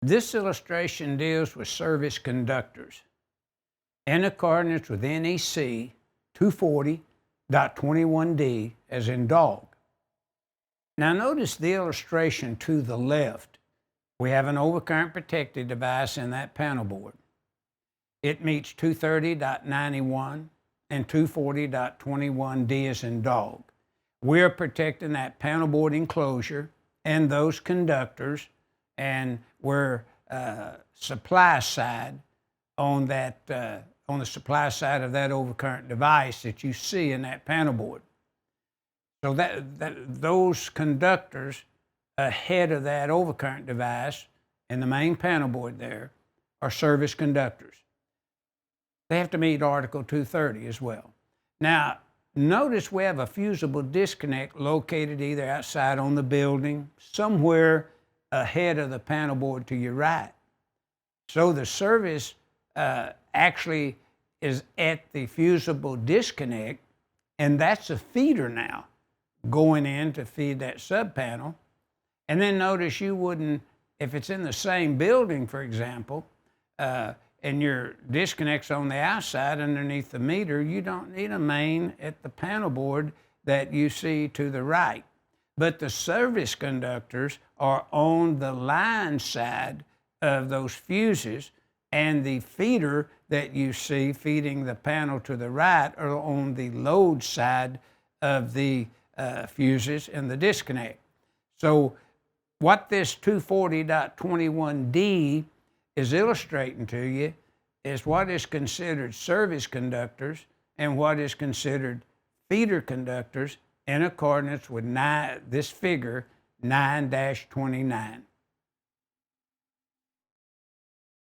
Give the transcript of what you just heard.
This illustration deals with service conductors in accordance with NEC 240.21d, as in dog. Now notice the illustration to the left. We have an overcurrent protected device in that panel board. It meets 230.91 and 240.21d, as in dog. We're protecting that panel board enclosure and those conductors, and we're supply side on that on the supply side of that overcurrent device that you see in that panel board. So those conductors ahead of that overcurrent device in the main panel board there are service conductors. They have to meet Article 230 as well. Now, notice we have a fusible disconnect located either outside on the building, somewhere ahead of the panel board to your right. So the service actually is at the fusible disconnect, and that's a feeder now going in to feed that sub panel. And then notice you wouldn't, if it's in the same building, for example, and your disconnect's on the outside underneath the meter, you don't need a main at the panel board that you see to the right. But the service conductors are on the line side of those fuses, and the feeder that you see feeding the panel to the right are on the load side of the fuses and the disconnect. So what this 240.21d is illustrating to you is what is considered service conductors and what is considered feeder conductors in accordance with this figure 9-29.